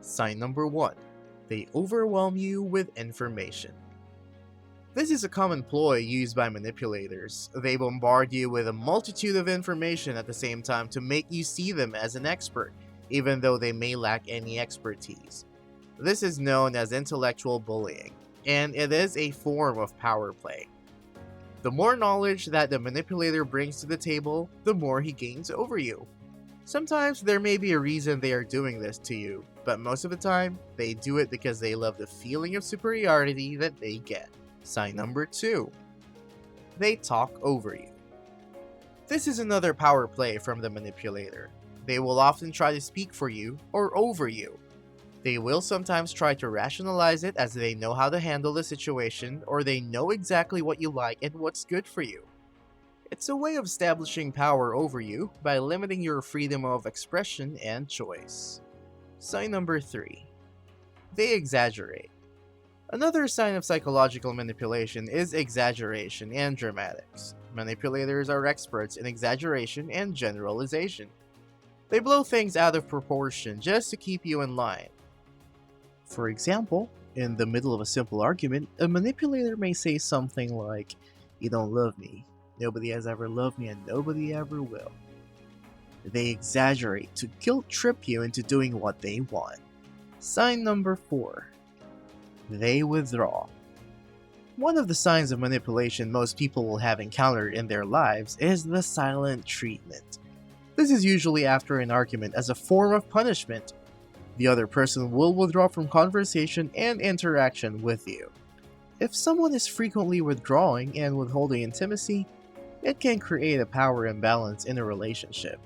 Sign number 1. They overwhelm you with information. This is a common ploy used by manipulators. They bombard you with a multitude of information at the same time to make you see them as an expert, even though they may lack any expertise. This is known as intellectual bullying, and it is a form of power play. The more knowledge that the manipulator brings to the table, the more he gains over you. Sometimes there may be a reason they are doing this to you, but most of the time, they do it because they love the feeling of superiority that they get. Sign number 2. They talk over you. This is another power play from the manipulator. They will often try to speak for you or over you. They will sometimes try to rationalize it as they know how to handle the situation, or they know exactly what you like and what's good for you. It's a way of establishing power over you by limiting your freedom of expression and choice. Sign number 3. They exaggerate. Another sign of psychological manipulation is exaggeration and dramatics. Manipulators are experts in exaggeration and generalization. They blow things out of proportion just to keep you in line. For example, in the middle of a simple argument, a manipulator may say something like, "You don't love me. Nobody has ever loved me and nobody ever will." They exaggerate to guilt trip you into doing what they want. Sign number 4. They withdraw. One of the signs of manipulation most people will have encountered in their lives is the silent treatment. This is usually after an argument as a form of punishment. The other person will withdraw from conversation and interaction with you. If someone is frequently withdrawing and withholding intimacy, it can create a power imbalance in a relationship.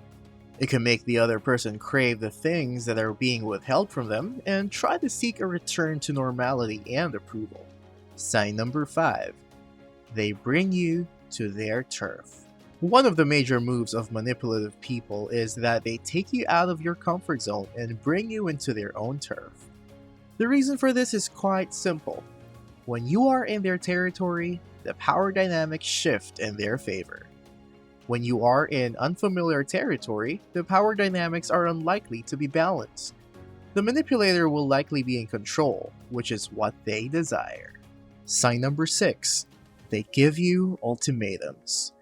It can make the other person crave the things that are being withheld from them and try to seek a return to normality and approval. Sign number 5. They bring you to their turf. One of the major moves of manipulative people is that they take you out of your comfort zone and bring you into their own turf. The reason for this is quite simple. When you are in their territory, the power dynamics shift in their favor. When you are in unfamiliar territory, the power dynamics are unlikely to be balanced. The manipulator will likely be in control, which is what they desire. Sign number 6. They give you ultimatums.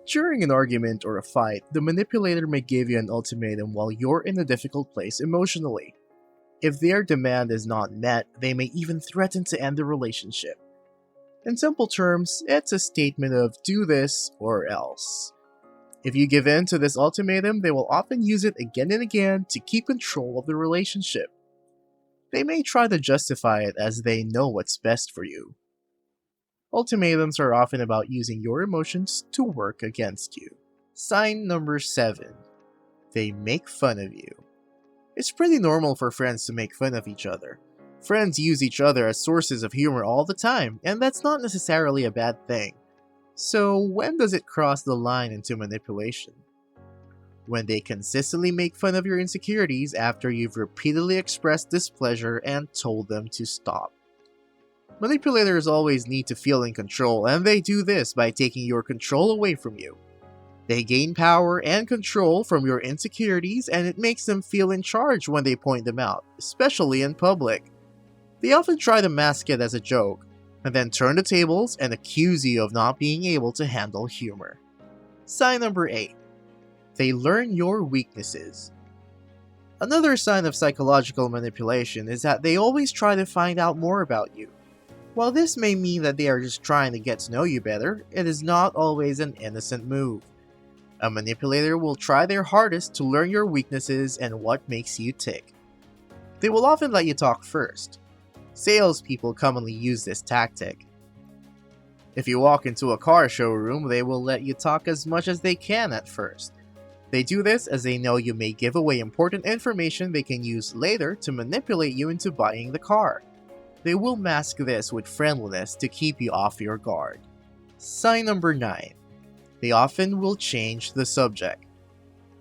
During an argument or a fight, the manipulator may give you an ultimatum while you're in a difficult place emotionally. If their demand is not met, they may even threaten to end the relationship. In simple terms, it's a statement of do this or else. If you give in to this ultimatum, they will often use it again and again to keep control of the relationship. They may try to justify it as they know what's best for you. Ultimatums are often about using your emotions to work against you. Sign number 7. They make fun of you. It's pretty normal for friends to make fun of each other. Friends use each other as sources of humor all the time, and that's not necessarily a bad thing. So when does it cross the line into manipulation? When they consistently make fun of your insecurities after you've repeatedly expressed displeasure and told them to stop. Manipulators always need to feel in control, and they do this by taking your control away from you. They gain power and control from your insecurities, and it makes them feel in charge when they point them out, especially in public. They often try to mask it as a joke, and then turn the tables and accuse you of not being able to handle humor. Sign number 8. They learn your weaknesses. Another sign of psychological manipulation is that they always try to find out more about you. While this may mean that they are just trying to get to know you better, it is not always an innocent move. A manipulator will try their hardest to learn your weaknesses and what makes you tick. They will often let you talk first. Salespeople commonly use this tactic. If you walk into a car showroom, they will let you talk as much as they can at first. They do this as they know you may give away important information they can use later to manipulate you into buying the car. They will mask this with friendliness to keep you off your guard. Sign number 9. They often will change the subject.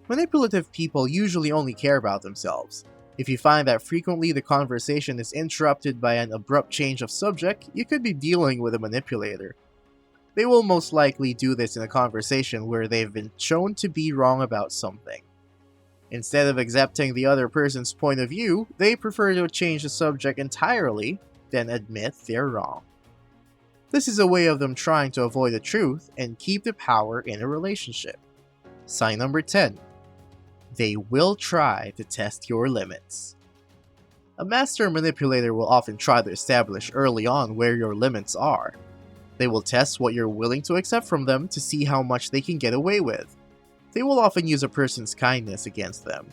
Manipulative people usually only care about themselves. If you find that frequently the conversation is interrupted by an abrupt change of subject, you could be dealing with a manipulator. They will most likely do this in a conversation where they've been shown to be wrong about something. Instead of accepting the other person's point of view, they prefer to change the subject entirely, then admit they're wrong. This is a way of them trying to avoid the truth and keep the power in a relationship. Sign number 10. They will try to test your limits. A master manipulator will often try to establish early on where your limits are. They will test what you're willing to accept from them to see how much they can get away with. They will often use a person's kindness against them.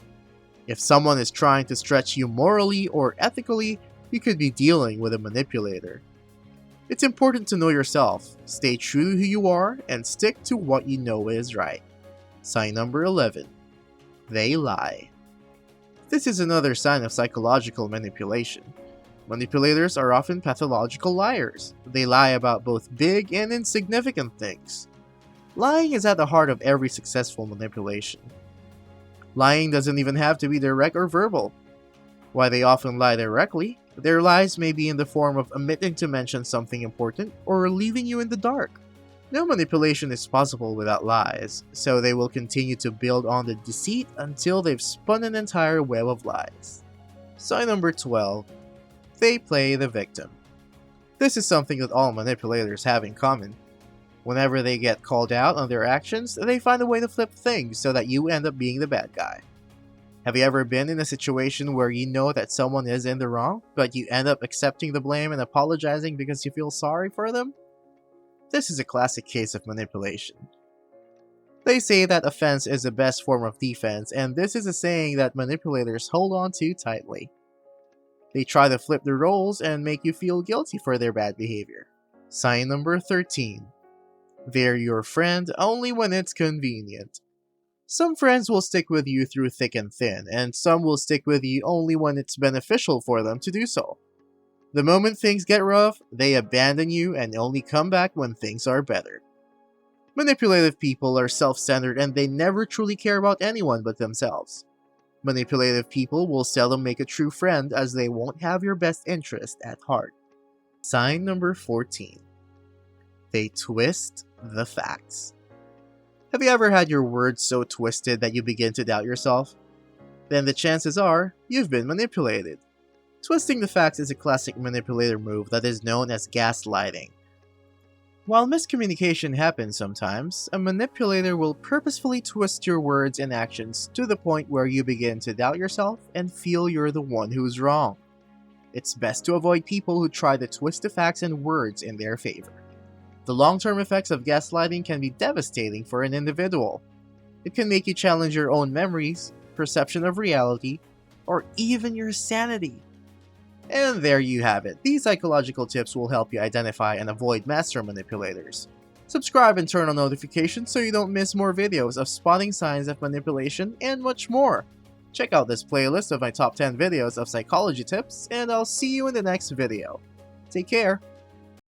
If someone is trying to stretch you morally or ethically, you could be dealing with a manipulator. It's important to know yourself, stay true to who you are, and stick to what you know is right. Sign number 11. They lie. This is another sign of psychological manipulation. Manipulators are often pathological liars. They lie about both big and insignificant things. Lying is at the heart of every successful manipulation. Lying doesn't even have to be direct or verbal. While they often lie directly, their lies may be in the form of omitting to mention something important or leaving you in the dark. No manipulation is possible without lies, so they will continue to build on the deceit until they've spun an entire web of lies. Sign number 12. They play the victim. This is something that all manipulators have in common. Whenever they get called out on their actions, they find a way to flip things so that you end up being the bad guy. Have you ever been in a situation where you know that someone is in the wrong, but you end up accepting the blame and apologizing because you feel sorry for them? This is a classic case of manipulation. They say that offense is the best form of defense, and this is a saying that manipulators hold on to tightly. They try to flip the roles and make you feel guilty for their bad behavior. Sign number 13. They're your friend only when it's convenient. Some friends will stick with you through thick and thin, and some will stick with you only when it's beneficial for them to do so. The moment things get rough, they abandon you and only come back when things are better. Manipulative people are self-centered and they never truly care about anyone but themselves. Manipulative people will seldom make a true friend as they won't have your best interest at heart. Sign number 14. They twist the facts. Have you ever had your words so twisted that you begin to doubt yourself? Then the chances are you've been manipulated. Twisting the facts is a classic manipulator move that is known as gaslighting. While miscommunication happens sometimes, a manipulator will purposefully twist your words and actions to the point where you begin to doubt yourself and feel you're the one who's wrong. It's best to avoid people who try to twist the facts and words in their favor. The long-term effects of gaslighting can be devastating for an individual. It can make you challenge your own memories, perception of reality, or even your sanity. And there you have it. These psychological tips will help you identify and avoid master manipulators. Subscribe and turn on notifications so you don't miss more videos of spotting signs of manipulation and much more. Check out this playlist of my top 10 videos of psychology tips, and I'll see you in the next video. Take care.